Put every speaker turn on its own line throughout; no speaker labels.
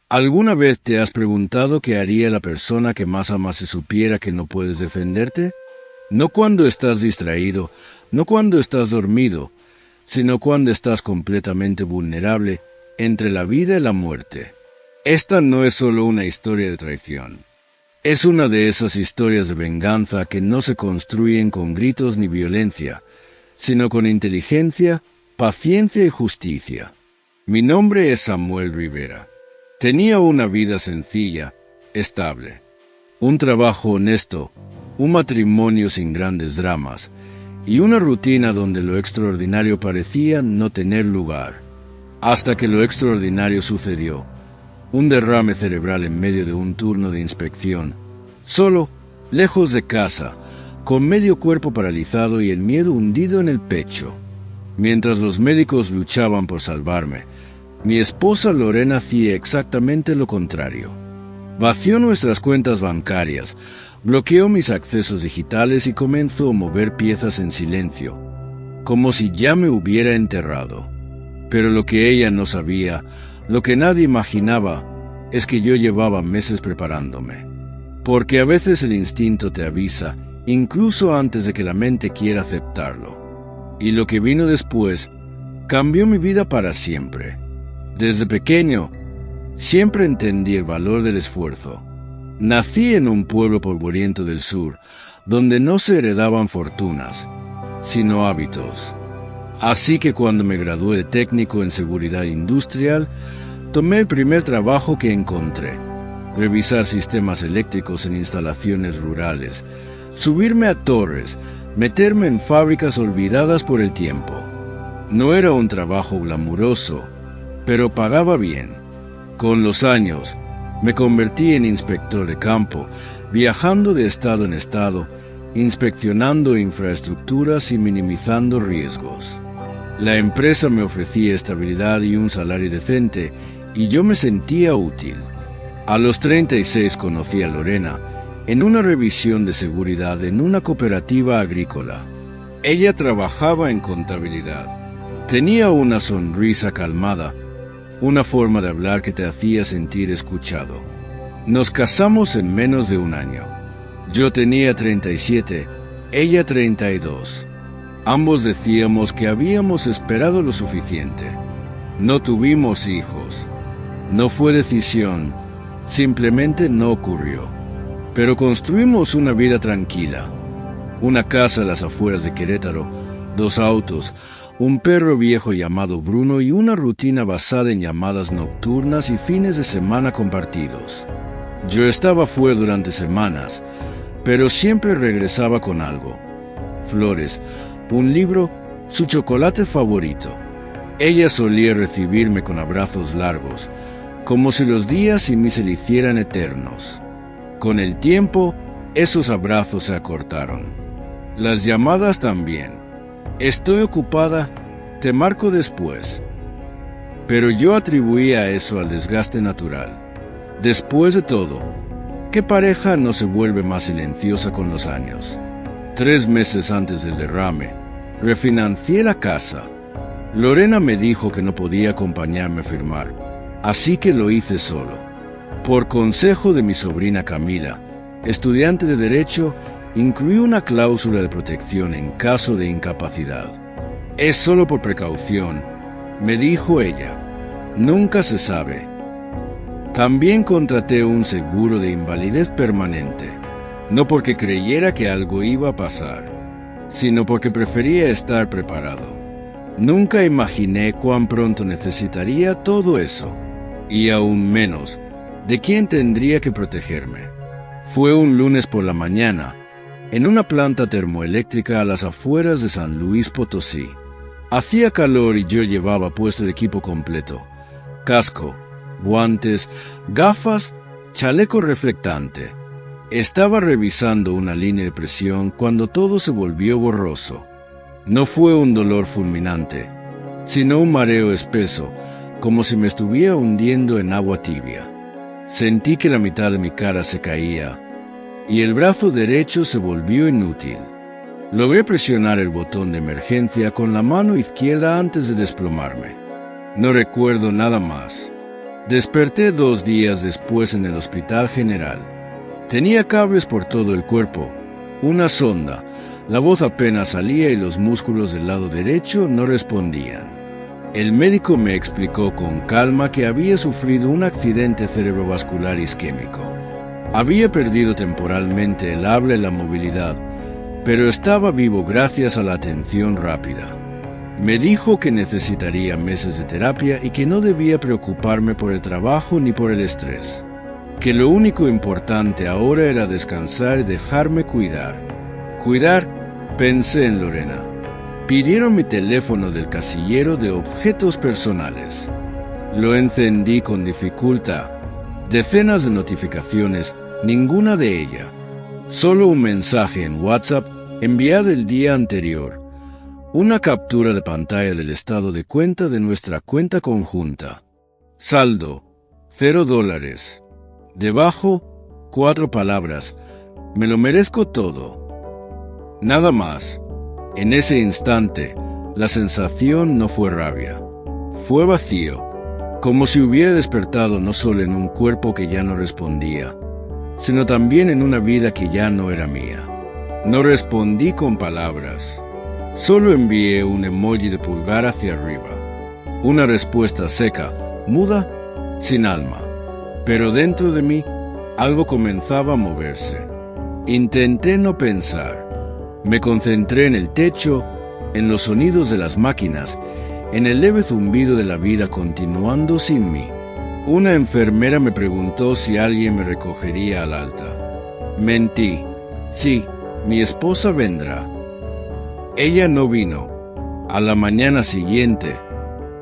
¿Alguna vez te has preguntado qué haría la persona que más amas si supiera que no puedes defenderte? No cuando estás distraído, no cuando estás dormido, sino cuando estás completamente vulnerable entre la vida y la muerte. Esta no es solo una historia de traición. Es una de esas historias de venganza que no se construyen con gritos ni violencia, sino con inteligencia, paciencia y justicia. Mi nombre es Samuel Rivera. Tenía una vida sencilla, estable, un trabajo honesto, un matrimonio sin grandes dramas y una rutina donde lo extraordinario parecía no tener lugar. Hasta que lo extraordinario sucedió. Un derrame cerebral en medio de un turno de inspección. Solo, lejos de casa, con medio cuerpo paralizado y el miedo hundido en el pecho. Mientras los médicos luchaban por salvarme, mi esposa Lorena hacía exactamente lo contrario. Vació nuestras cuentas bancarias, bloqueó mis accesos digitales y comenzó a mover piezas en silencio, como si ya me hubiera enterrado. Pero lo que ella no sabía, lo que nadie imaginaba, es que yo llevaba meses preparándome. Porque a veces el instinto te avisa, incluso antes de que la mente quiera aceptarlo. Y lo que vino después cambió mi vida para siempre. Desde pequeño, siempre entendí el valor del esfuerzo. Nací en un pueblo polvoriento del sur, donde no se heredaban fortunas, sino hábitos. Así que cuando me gradué de técnico en seguridad industrial, tomé el primer trabajo que encontré: revisar sistemas eléctricos en instalaciones rurales, subirme a torres, meterme en fábricas olvidadas por el tiempo. No era un trabajo glamuroso, pero pagaba bien. Con los años, me convertí en inspector de campo, viajando de estado en estado, inspeccionando infraestructuras y minimizando riesgos. La empresa me ofrecía estabilidad y un salario decente, y yo me sentía útil. A los 36 conocí a Lorena en una revisión de seguridad en una cooperativa agrícola. Ella trabajaba en contabilidad. Tenía una sonrisa calmada, una forma de hablar que te hacía sentir escuchado. Nos casamos en menos de un año. Yo tenía 37, ella 32. Ambos decíamos que habíamos esperado lo suficiente. No tuvimos hijos. No fue decisión, simplemente no ocurrió. Pero construimos una vida tranquila. Una casa a las afueras de Querétaro, 2 autos, un perro viejo llamado Bruno y una rutina basada en llamadas nocturnas y fines de semana compartidos. Yo estaba fuera durante semanas, pero siempre regresaba con algo: flores, un libro, su chocolate favorito. Ella solía recibirme con abrazos largos, como si los días sin mí se le hicieran eternos. Con el tiempo, esos abrazos se acortaron. Las llamadas también. Estoy ocupada, te marco después. Pero yo atribuía eso al desgaste natural. Después de todo, ¿qué pareja no se vuelve más silenciosa con los años? 3 meses antes del derrame, refinancié la casa. Lorena me dijo que no podía acompañarme a firmar, así que lo hice solo. Por consejo de mi sobrina Camila, estudiante de Derecho, incluí una cláusula de protección en caso de incapacidad. Es solo por precaución, me dijo ella. Nunca se sabe. También contraté un seguro de invalidez permanente, no porque creyera que algo iba a pasar, sino porque prefería estar preparado. Nunca imaginé cuán pronto necesitaría todo eso, y aún menos de quién tendría que protegerme. Fue un lunes por la mañana, en una planta termoeléctrica a las afueras de San Luis Potosí. Hacía calor y yo llevaba puesto el equipo completo: casco, guantes, gafas, chaleco reflectante. Estaba revisando una línea de presión cuando todo se volvió borroso. No fue un dolor fulminante, sino un mareo espeso, como si me estuviera hundiendo en agua tibia. Sentí que la mitad de mi cara se caía, y el brazo derecho se volvió inútil. Logré presionar el botón de emergencia con la mano izquierda antes de desplomarme. No recuerdo nada más. Desperté 2 días después en el Hospital General. Tenía cables por todo el cuerpo, una sonda, la voz apenas salía y los músculos del lado derecho no respondían. El médico me explicó con calma que había sufrido un accidente cerebrovascular isquémico. Había perdido temporalmente el habla y la movilidad, pero estaba vivo gracias a la atención rápida. Me dijo que necesitaría meses de terapia y que no debía preocuparme por el trabajo ni por el estrés. Que lo único importante ahora era descansar y dejarme cuidar. ¿Cuidar? Pensé en Lorena. Pidieron mi teléfono del casillero de objetos personales. Lo encendí con dificultad. Decenas de notificaciones, ninguna de ella. Solo un mensaje en WhatsApp enviado el día anterior. Una captura de pantalla del estado de cuenta de nuestra cuenta conjunta. Saldo, $0. Debajo, 4 palabras. Me lo merezco todo. Nada más. En ese instante, la sensación no fue rabia. Fue vacío. Como si hubiera despertado no solo en un cuerpo que ya no respondía, sino también en una vida que ya no era mía. No respondí con palabras. Solo envié un emoji de pulgar hacia arriba. Una respuesta seca, muda, sin alma. Pero dentro de mí, algo comenzaba a moverse. Intenté no pensar. Me concentré en el techo, en los sonidos de las máquinas, en el leve zumbido de la vida continuando sin mí. Una enfermera me preguntó si alguien me recogería al alta. Mentí. Sí, mi esposa vendrá. Ella no vino. A la mañana siguiente,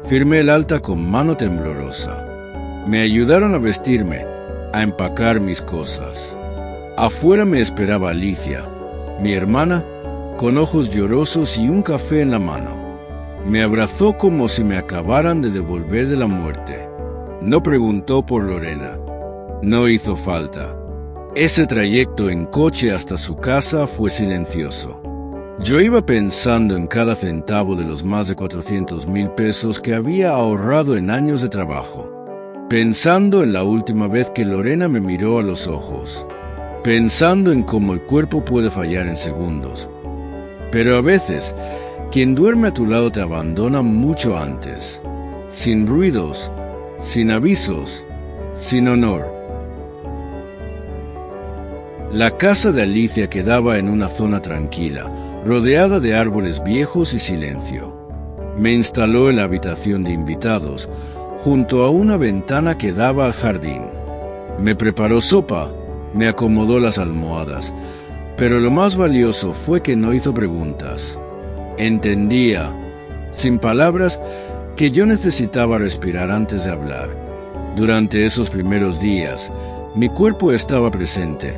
firmé el alta con mano temblorosa. Me ayudaron a vestirme, a empacar mis cosas. Afuera me esperaba Alicia, mi hermana, con ojos llorosos y un café en la mano. Me abrazó como si me acabaran de devolver de la muerte. No preguntó por Lorena. No hizo falta. Ese trayecto en coche hasta su casa fue silencioso. Yo iba pensando en cada centavo de los más de 400,000 pesos que había ahorrado en años de trabajo. Pensando en la última vez que Lorena me miró a los ojos. Pensando en cómo el cuerpo puede fallar en segundos. Pero a veces, quien duerme a tu lado te abandona mucho antes. Sin ruidos, sin avisos, sin honor. La casa de Alicia quedaba en una zona tranquila, rodeada de árboles viejos y silencio. Me instaló en la habitación de invitados, junto a una ventana que daba al jardín. Me preparó sopa, me acomodó las almohadas, pero lo más valioso fue que no hizo preguntas. Entendía, sin palabras, que yo necesitaba respirar antes de hablar. Durante esos primeros días, mi cuerpo estaba presente,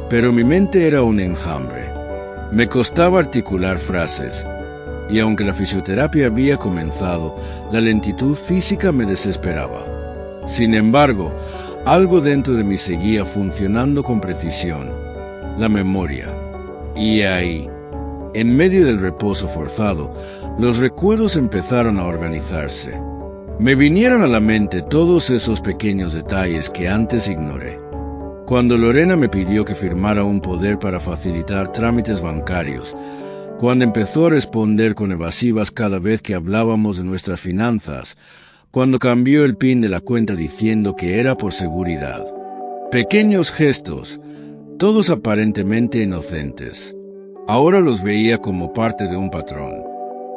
pero mi mente era un enjambre. Me costaba articular frases, y aunque la fisioterapia había comenzado, la lentitud física me desesperaba. Sin embargo, algo dentro de mí seguía funcionando con precisión, la memoria. Y ahí, en medio del reposo forzado, los recuerdos empezaron a organizarse. Me vinieron a la mente todos esos pequeños detalles que antes ignoré. Cuando Lorena me pidió que firmara un poder para facilitar trámites bancarios, cuando empezó a responder con evasivas cada vez que hablábamos de nuestras finanzas, cuando cambió el PIN de la cuenta diciendo que era por seguridad. Pequeños gestos, todos aparentemente inocentes. Ahora los veía como parte de un patrón.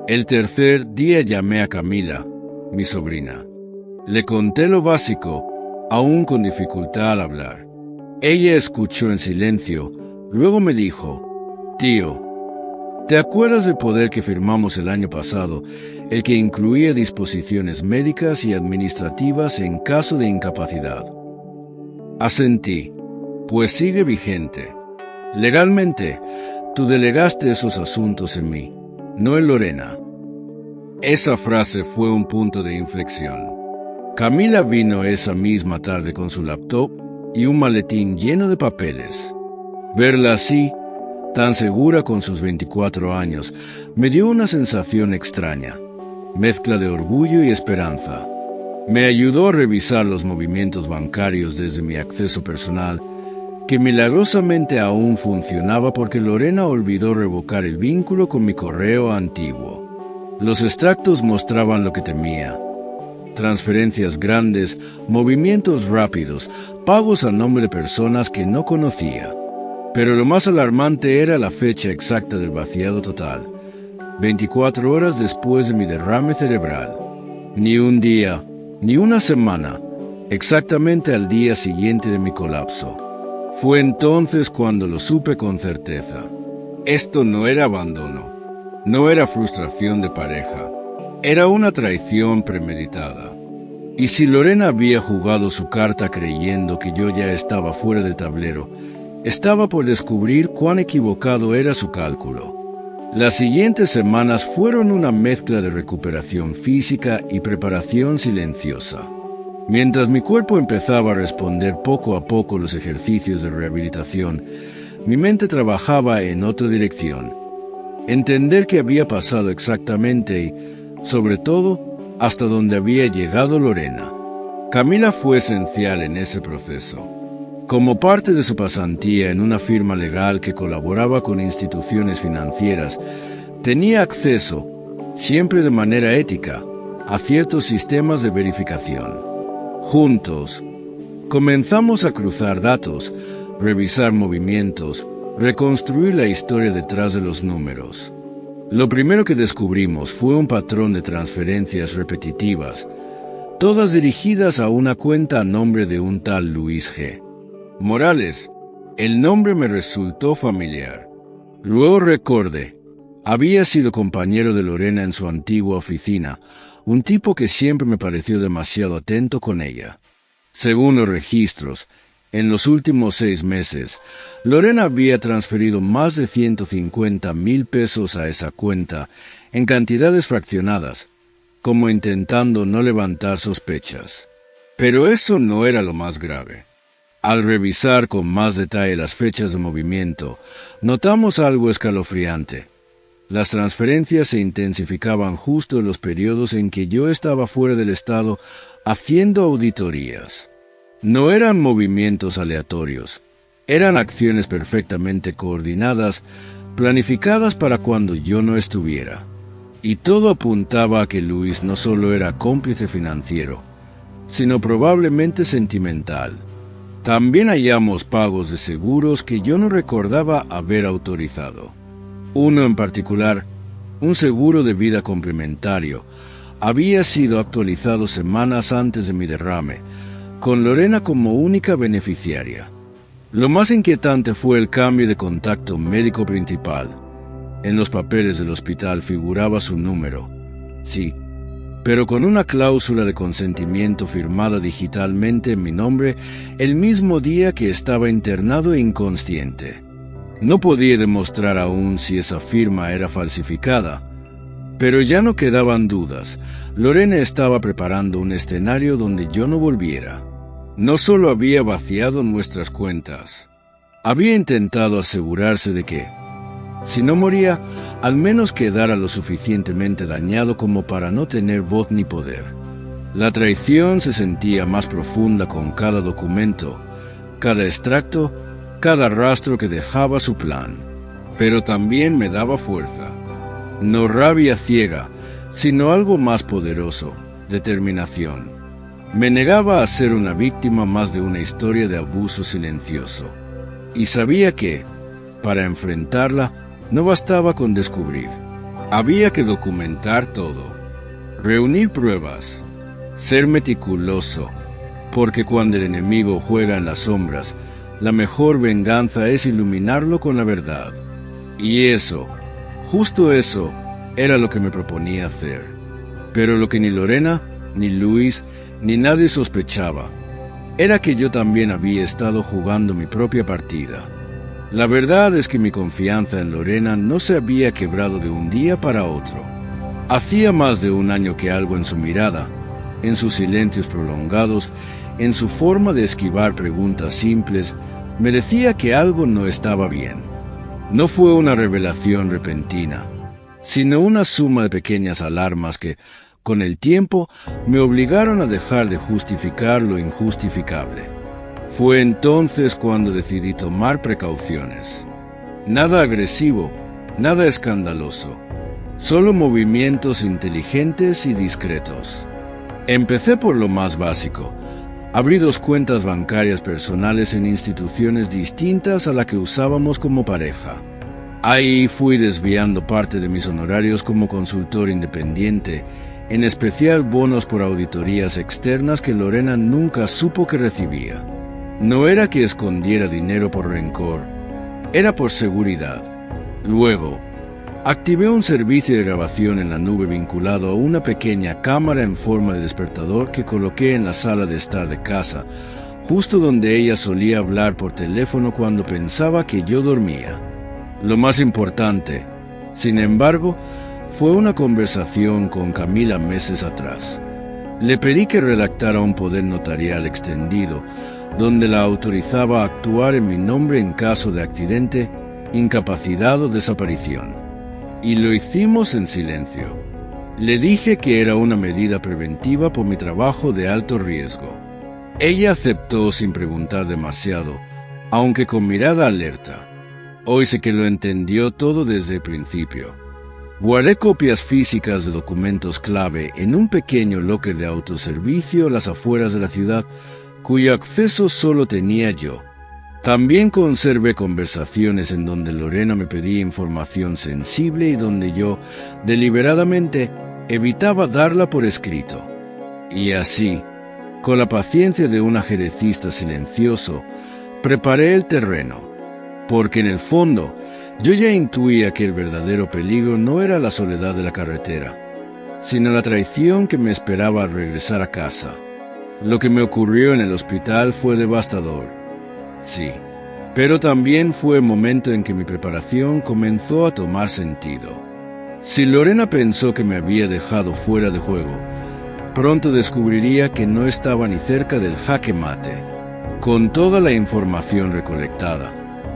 El tercer día llamé a Camila, mi sobrina. Le conté lo básico, aún con dificultad al hablar. Ella escuchó en silencio, luego me dijo, «Tío, ¿te acuerdas del poder que firmamos el año pasado, el que incluía disposiciones médicas y administrativas en caso de incapacidad?» Asentí, pues sigue vigente. Legalmente, tú delegaste esos asuntos en mí, no en Lorena. Esa frase fue un punto de inflexión. Camila vino esa misma tarde con su laptop y un maletín lleno de papeles. Verla así, tan segura con sus 24 años, me dio una sensación extraña, mezcla de orgullo y esperanza. Me ayudó a revisar los movimientos bancarios desde mi acceso personal, que milagrosamente aún funcionaba porque Lorena olvidó revocar el vínculo con mi correo antiguo. Los extractos mostraban lo que temía: transferencias grandes, movimientos rápidos, pagos a nombre de personas que no conocía. Pero lo más alarmante era la fecha exacta del vaciado total: 24 horas después de mi derrame cerebral. Ni un día, ni una semana, exactamente al día siguiente de mi colapso. Fue entonces cuando lo supe con certeza. Esto no era abandono, no era frustración de pareja, era una traición premeditada. Y si Lorena había jugado su carta creyendo que yo ya estaba fuera del tablero, estaba por descubrir cuán equivocado era su cálculo. Las siguientes semanas fueron una mezcla de recuperación física y preparación silenciosa. Mientras mi cuerpo empezaba a responder poco a poco los ejercicios de rehabilitación, mi mente trabajaba en otra dirección: entender qué había pasado exactamente y, sobre todo, hasta dónde había llegado Lorena. Camila fue esencial en ese proceso. Como parte de su pasantía en una firma legal que colaboraba con instituciones financieras, tenía acceso, siempre de manera ética, a ciertos sistemas de verificación. Juntos, comenzamos a cruzar datos, revisar movimientos, reconstruir la historia detrás de los números. Lo primero que descubrimos fue un patrón de transferencias repetitivas, todas dirigidas a una cuenta a nombre de un tal Luis G. Morales. El nombre me resultó familiar. Luego recordé: había sido compañero de Lorena en su antigua oficina, un tipo que siempre me pareció demasiado atento con ella. Según los registros, en los últimos 6 meses, Lorena había transferido más de 150,000 pesos a esa cuenta, en cantidades fraccionadas, como intentando no levantar sospechas. Pero eso no era lo más grave. Al revisar con más detalle las fechas de movimiento, notamos algo escalofriante. Las transferencias se intensificaban justo en los periodos en que yo estaba fuera del estado haciendo auditorías. No eran movimientos aleatorios, eran acciones perfectamente coordinadas, planificadas para cuando yo no estuviera. Y todo apuntaba a que Luis no solo era cómplice financiero, sino probablemente sentimental. También hallamos pagos de seguros que yo no recordaba haber autorizado. Uno en particular, un seguro de vida complementario, había sido actualizado semanas antes de mi derrame, con Lorena como única beneficiaria. Lo más inquietante fue el cambio de contacto médico principal. En los papeles del hospital figuraba su número, sí, pero con una cláusula de consentimiento firmada digitalmente en mi nombre el mismo día que estaba internado e inconsciente. No podía demostrar aún si esa firma era falsificada, pero ya no quedaban dudas. Lorena estaba preparando un escenario donde yo no volviera. No solo había vaciado nuestras cuentas, había intentado asegurarse de que, si no moría, al menos quedara lo suficientemente dañado como para no tener voz ni poder. La traición se sentía más profunda con cada documento, cada extracto, cada rastro que dejaba su plan. Pero también me daba fuerza. No rabia ciega, sino algo más poderoso: determinación. Me negaba a ser una víctima más de una historia de abuso silencioso. Y sabía que, para enfrentarla, no bastaba con descubrir. Había que documentar todo, reunir pruebas, ser meticuloso, porque cuando el enemigo juega en las sombras, la mejor venganza es iluminarlo con la verdad. Y eso, justo eso, era lo que me proponía hacer. Pero lo que ni Lorena, ni Luis, ni nadie sospechaba, era que yo también había estado jugando mi propia partida. La verdad es que mi confianza en Lorena no se había quebrado de un día para otro. Hacía más de un año que algo en su mirada, en sus silencios prolongados, en su forma de esquivar preguntas simples, me decía que algo no estaba bien. No fue una revelación repentina, sino una suma de pequeñas alarmas que, Con el tiempo, me obligaron a dejar de justificar lo injustificable. Fue entonces cuando decidí tomar precauciones. Nada agresivo, nada escandaloso. Solo movimientos inteligentes y discretos. Empecé por lo más básico. Abrí 2 cuentas bancarias personales en instituciones distintas a la que usábamos como pareja. Ahí fui desviando parte de mis honorarios como consultor independiente, en especial bonos por auditorías externas que Lorena nunca supo que recibía. No era que escondiera dinero por rencor, era por seguridad. Luego, activé un servicio de grabación en la nube vinculado a una pequeña cámara en forma de despertador que coloqué en la sala de estar de casa, justo donde ella solía hablar por teléfono cuando pensaba que yo dormía. Lo más importante, sin embargo, fue una conversación con Camila meses atrás. Le pedí que redactara un poder notarial extendido, donde la autorizaba a actuar en mi nombre en caso de accidente, incapacidad o desaparición. Y lo hicimos en silencio. Le dije que era una medida preventiva por mi trabajo de alto riesgo. Ella aceptó sin preguntar demasiado, aunque con mirada alerta. Hoy sé que lo entendió todo desde el principio. Guardé copias físicas de documentos clave en un pequeño locker de autoservicio a las afueras de la ciudad, cuyo acceso solo tenía yo. También conservé conversaciones en donde Lorena me pedía información sensible y donde yo, deliberadamente, evitaba darla por escrito. Y así, con la paciencia de un ajedrecista silencioso, preparé el terreno, porque en el fondo yo ya intuía que el verdadero peligro no era la soledad de la carretera, sino la traición que me esperaba al regresar a casa. Lo que me ocurrió en el hospital fue devastador, sí, pero también fue el momento en que mi preparación comenzó a tomar sentido. Si Lorena pensó que me había dejado fuera de juego, pronto descubriría que no estaba ni cerca del jaque mate. Con toda la información recolectada,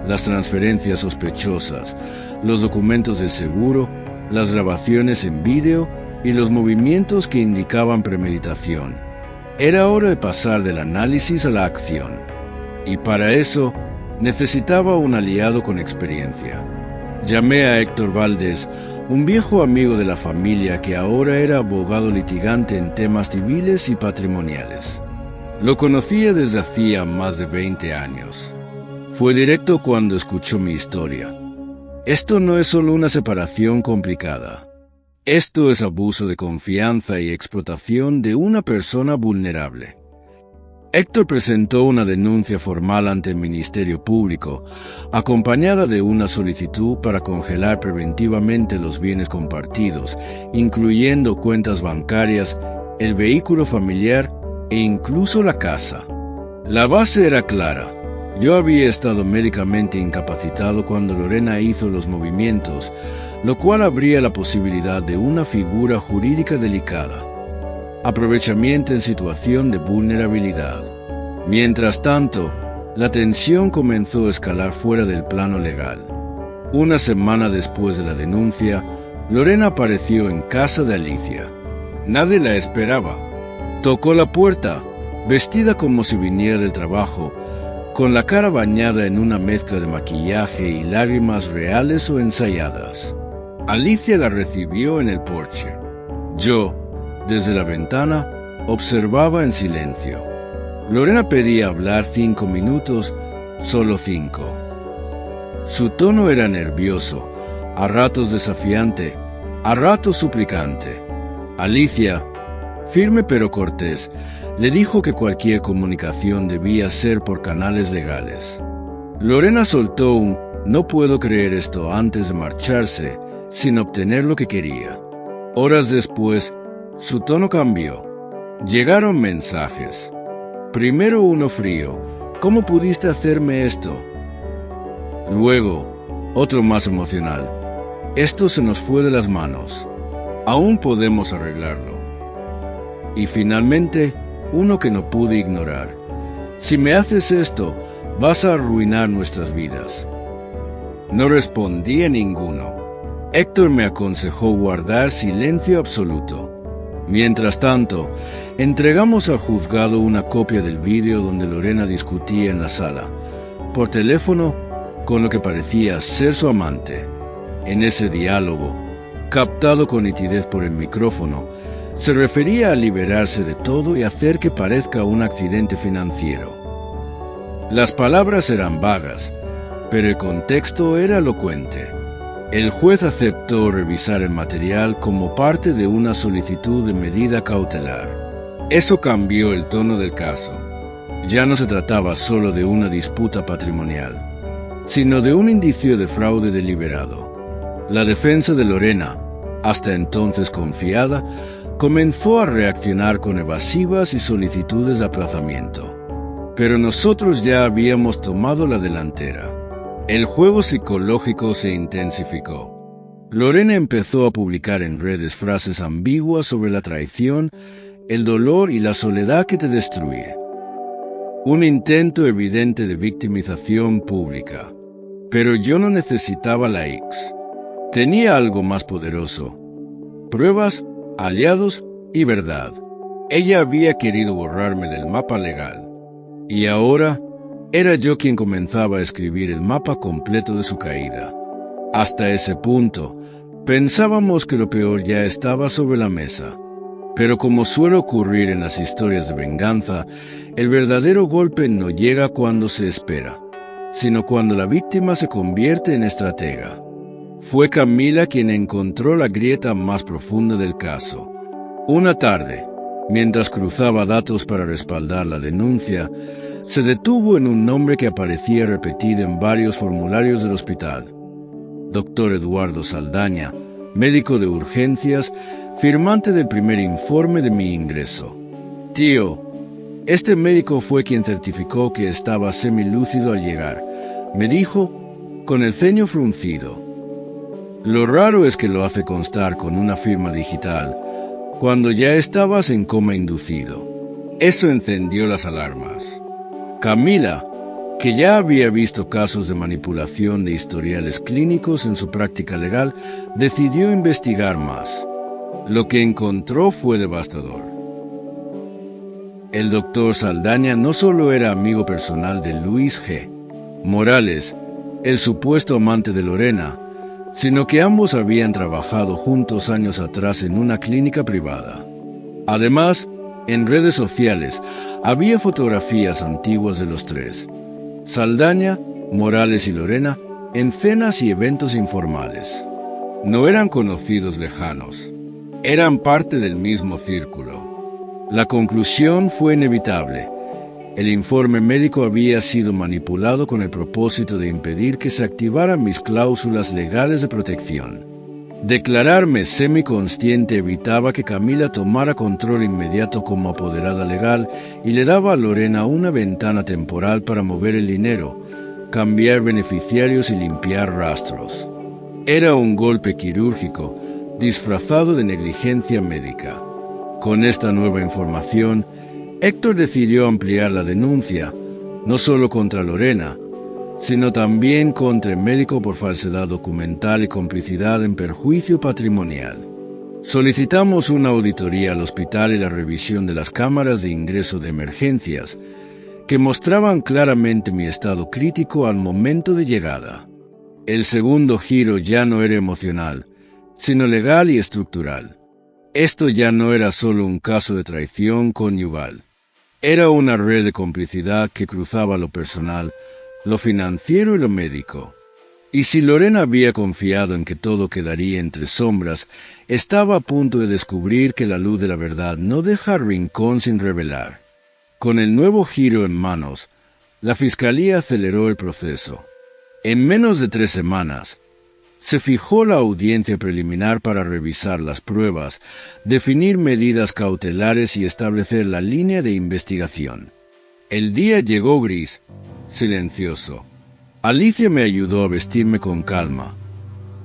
las transferencias sospechosas, los documentos del seguro, las grabaciones en vídeo y los movimientos que indicaban premeditación, era hora de pasar del análisis a la acción. Y para eso, necesitaba un aliado con experiencia. Llamé a Héctor Valdés, un viejo amigo de la familia que ahora era abogado litigante en temas civiles y patrimoniales. Lo conocía desde hacía más de 20 años. Fue directo cuando escuchó mi historia. Esto no es solo una separación complicada. Esto es abuso de confianza y explotación de una persona vulnerable. Héctor presentó una denuncia formal ante el Ministerio Público, acompañada de una solicitud para congelar preventivamente los bienes compartidos, incluyendo cuentas bancarias, el vehículo familiar e incluso la casa. La base era clara. Yo había estado médicamente incapacitado cuando Lorena hizo los movimientos, lo cual abría la posibilidad de una figura jurídica delicada. Aprovechamiento en situación de vulnerabilidad. Mientras tanto, la tensión comenzó a escalar fuera del plano legal. Una semana después de la denuncia, Lorena apareció en casa de Alicia. Nadie la esperaba. Tocó la puerta, vestida como si viniera del trabajo, con la cara bañada en una mezcla de maquillaje y lágrimas reales o ensayadas. Alicia la recibió en el porche. Yo, desde la ventana, observaba en silencio. Lorena pedía hablar 5 minutos, solo 5. Su tono era nervioso, a ratos desafiante, a ratos suplicante. Alicia, firme pero cortés, le dijo que cualquier comunicación debía ser por canales legales. Lorena soltó un "no puedo creer esto" antes de marcharse, sin obtener lo que quería. Horas después, su tono cambió. Llegaron mensajes. Primero uno frío: ¿cómo pudiste hacerme esto? Luego, otro más emocional: esto se nos fue de las manos. Aún podemos arreglarlo. Y finalmente, uno que no pude ignorar: si me haces esto, vas a arruinar nuestras vidas. No respondí a ninguno. Héctor me aconsejó guardar silencio absoluto. Mientras tanto, entregamos al juzgado una copia del vídeo donde Lorena discutía en la sala, por teléfono, con lo que parecía ser su amante. En ese diálogo, captado con nitidez por el micrófono, se refería a liberarse de todo y hacer que parezca un accidente financiero. Las palabras eran vagas, pero el contexto era elocuente. El juez aceptó revisar el material como parte de una solicitud de medida cautelar. Eso cambió el tono del caso. Ya no se trataba solo de una disputa patrimonial, sino de un indicio de fraude deliberado. La defensa de Lorena, hasta entonces confiada, comenzó a reaccionar con evasivas y solicitudes de aplazamiento. Pero nosotros ya habíamos tomado la delantera. El juego psicológico se intensificó. Lorena empezó a publicar en redes frases ambiguas sobre la traición, el dolor y la soledad que te destruye. Un intento evidente de victimización pública. Pero yo no necesitaba likes. Tenía algo más poderoso: pruebas, aliados y verdad. Ella había querido borrarme del mapa legal. Y ahora era yo quien comenzaba a escribir el mapa completo de su caída. Hasta ese punto, pensábamos que lo peor ya estaba sobre la mesa. Pero como suele ocurrir en las historias de venganza, el verdadero golpe no llega cuando se espera, sino cuando la víctima se convierte en estratega. Fue Camila quien encontró la grieta más profunda del caso. Una tarde, mientras cruzaba datos para respaldar la denuncia, se detuvo en un nombre que aparecía repetido en varios formularios del hospital. Dr. Eduardo Saldaña, médico de urgencias, firmante del primer informe de mi ingreso. Tío, este médico fue quien certificó que estaba semilúcido al llegar, me dijo, con el ceño fruncido. Lo raro es que lo hace constar con una firma digital, cuando ya estabas en coma inducido. Eso encendió las alarmas. Camila, que ya había visto casos de manipulación de historiales clínicos en su práctica legal, decidió investigar más. Lo que encontró fue devastador. El doctor Saldaña no solo era amigo personal de Luis G. Morales, el supuesto amante de Lorena, sino que ambos habían trabajado juntos años atrás en una clínica privada. Además, en redes sociales había fotografías antiguas de los tres: Saldaña, Morales y Lorena, en cenas y eventos informales. No eran conocidos lejanos, eran parte del mismo círculo. La conclusión fue inevitable. El informe médico había sido manipulado con el propósito de impedir que se activaran mis cláusulas legales de protección. Declararme semiconsciente evitaba que Camila tomara control inmediato como apoderada legal y le daba a Lorena una ventana temporal para mover el dinero, cambiar beneficiarios y limpiar rastros. Era un golpe quirúrgico, disfrazado de negligencia médica. Con esta nueva información, Héctor decidió ampliar la denuncia, no solo contra Lorena, sino también contra el médico por falsedad documental y complicidad en perjuicio patrimonial. Solicitamos una auditoría al hospital y la revisión de las cámaras de ingreso de emergencias, que mostraban claramente mi estado crítico al momento de llegada. El segundo giro ya no era emocional, sino legal y estructural. Esto ya no era solo un caso de traición conyugal. Era una red de complicidad que cruzaba lo personal, lo financiero y lo médico. Y si Lorena había confiado en que todo quedaría entre sombras, estaba a punto de descubrir que la luz de la verdad no deja rincón sin revelar. Con el nuevo giro en manos, la Fiscalía aceleró el proceso. En menos de 3 semanas, se fijó la audiencia preliminar para revisar las pruebas, definir medidas cautelares y establecer la línea de investigación. El día llegó gris, silencioso. Alicia me ayudó a vestirme con calma.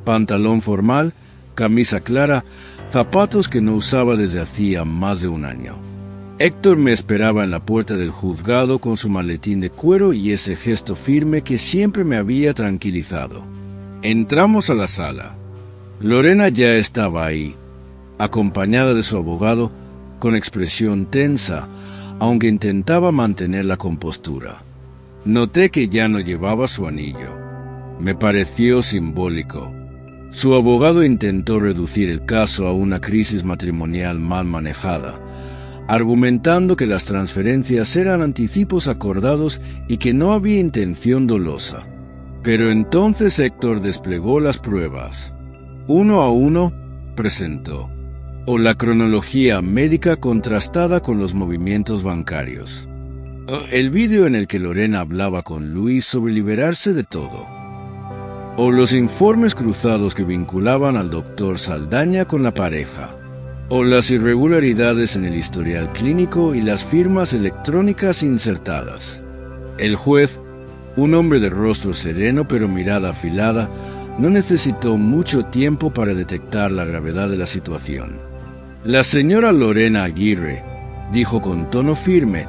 Pantalón formal, camisa clara, zapatos que no usaba desde hacía más de un año. Héctor me esperaba en la puerta del juzgado con su maletín de cuero y ese gesto firme que siempre me había tranquilizado. Entramos a la sala. Lorena ya estaba ahí, acompañada de su abogado, con expresión tensa, aunque intentaba mantener la compostura. Noté que ya no llevaba su anillo. Me pareció simbólico. Su abogado intentó reducir el caso a una crisis matrimonial mal manejada, argumentando que las transferencias eran anticipos acordados y que no había intención dolosa. Pero entonces Héctor desplegó las pruebas. Uno a uno, presentó, o la cronología médica contrastada con los movimientos bancarios, o el vídeo en el que Lorena hablaba con Luis sobre liberarse de todo, o los informes cruzados que vinculaban al doctor Saldaña con la pareja, o las irregularidades en el historial clínico y las firmas electrónicas insertadas. El juez, un hombre de rostro sereno pero mirada afilada, no necesitó mucho tiempo para detectar la gravedad de la situación. La señora Lorena Aguirre, dijo con tono firme,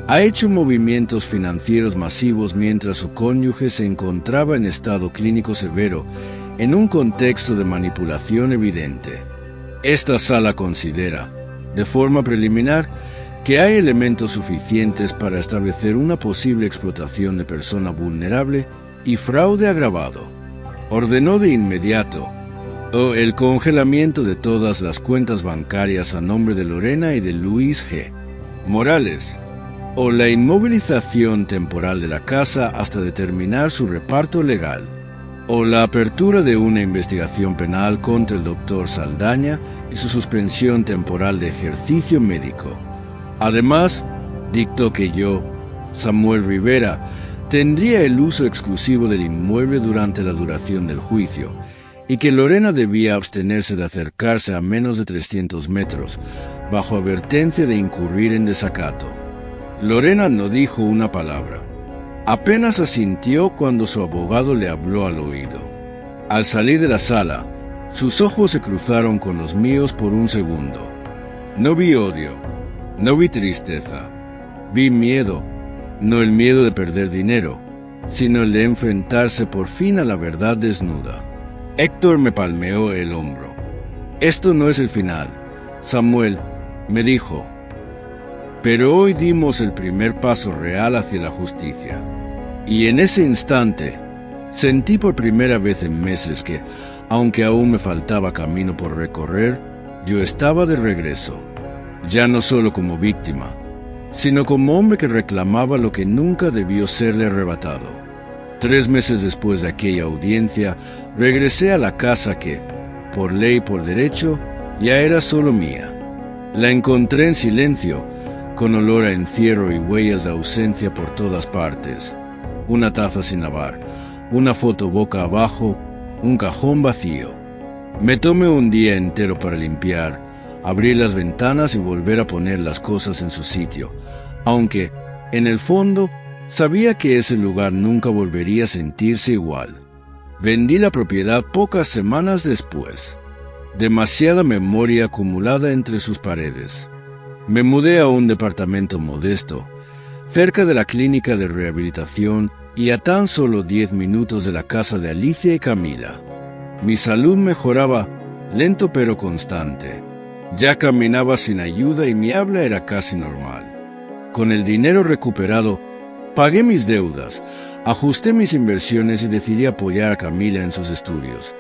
ha hecho movimientos financieros masivos mientras su cónyuge se encontraba en estado clínico severo, en un contexto de manipulación evidente. Esta sala considera, de forma preliminar, que hay elementos suficientes para establecer una posible explotación de persona vulnerable y fraude agravado. Ordenó de inmediato el congelamiento de todas las cuentas bancarias a nombre de Lorena y de Luis G. Morales, o la inmovilización temporal de la casa hasta determinar su reparto legal, o la apertura de una investigación penal contra el doctor Saldaña y su suspensión temporal de ejercicio médico. Además, dictó que yo, Samuel Rivera, tendría el uso exclusivo del inmueble durante la duración del juicio, y que Lorena debía abstenerse de acercarse a menos de 300 metros, bajo advertencia de incurrir en desacato. Lorena no dijo una palabra. Apenas asintió cuando su abogado le habló al oído. Al salir de la sala, sus ojos se cruzaron con los míos por un segundo. No vi odio. No vi tristeza, vi miedo, no el miedo de perder dinero, sino el de enfrentarse por fin a la verdad desnuda. Héctor me palmeó el hombro. Esto no es el final, Samuel, me dijo. Pero hoy dimos el primer paso real hacia la justicia. Y en ese instante, sentí por primera vez en meses que, aunque aún me faltaba camino por recorrer, yo estaba de regreso. Ya no solo como víctima, sino como hombre que reclamaba lo que nunca debió serle arrebatado. 3 meses después de aquella audiencia, regresé a la casa que, por ley y por derecho, ya era solo mía. La encontré en silencio, con olor a encierro y huellas de ausencia por todas partes. Una taza sin lavar, una foto boca abajo, un cajón vacío. Me tomé un día entero para limpiar, abrir las ventanas y volver a poner las cosas en su sitio, aunque, en el fondo, sabía que ese lugar nunca volvería a sentirse igual. Vendí la propiedad pocas semanas después. Demasiada memoria acumulada entre sus paredes. Me mudé a un departamento modesto, cerca de la clínica de rehabilitación y a tan solo 10 minutos de la casa de Alicia y Camila. Mi salud mejoraba, lento pero constante. Ya caminaba sin ayuda y mi habla era casi normal. Con el dinero recuperado, pagué mis deudas, ajusté mis inversiones y decidí apoyar a Camila en sus estudios.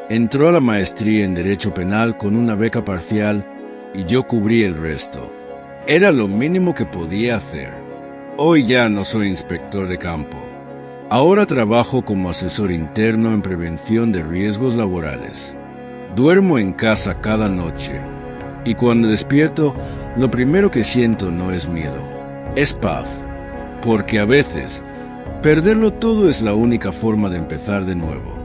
Entró a la maestría en Derecho Penal con una beca parcial y yo cubrí el resto. Era lo mínimo que podía hacer. Hoy ya no soy inspector de campo. Ahora trabajo como asesor interno en prevención de riesgos laborales. Duermo en casa cada noche. Y cuando despierto, lo primero que siento no es miedo, es paz, porque a veces, perderlo todo es la única forma de empezar de nuevo.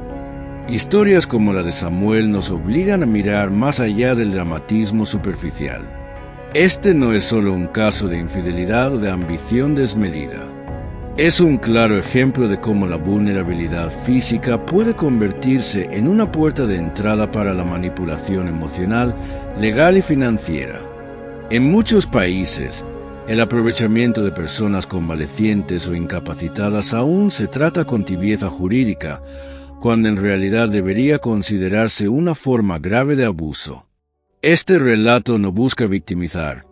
Historias como la de Samuel nos obligan a mirar más allá del dramatismo superficial. Este no es solo un caso de infidelidad o de ambición desmedida. Es un claro ejemplo de cómo la vulnerabilidad física puede convertirse en una puerta de entrada para la manipulación emocional, legal y financiera. En muchos países, el aprovechamiento de personas convalecientes o incapacitadas aún se trata con tibieza jurídica, cuando en realidad debería considerarse una forma grave de abuso. Este relato no busca victimizar,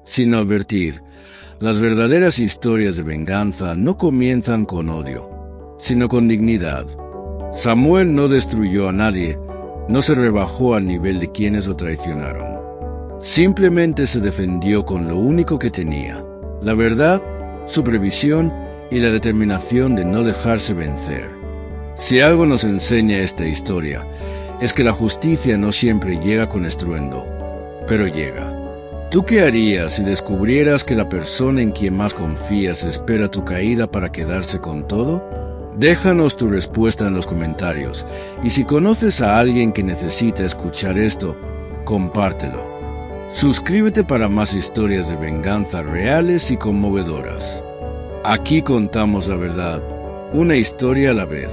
sino advertir. Las verdaderas historias de venganza no comienzan con odio, sino con dignidad. Samuel no destruyó a nadie, no se rebajó al nivel de quienes lo traicionaron. Simplemente se defendió con lo único que tenía: la verdad, su previsión y la determinación de no dejarse vencer. Si algo nos enseña esta historia, es que la justicia no siempre llega con estruendo, pero llega. ¿Tú qué harías si descubrieras que la persona en quien más confías espera tu caída para quedarse con todo? Déjanos tu respuesta en los comentarios, y si conoces a alguien que necesita escuchar esto, compártelo. Suscríbete para más historias de venganza reales y conmovedoras. Aquí contamos la verdad, una historia a la vez.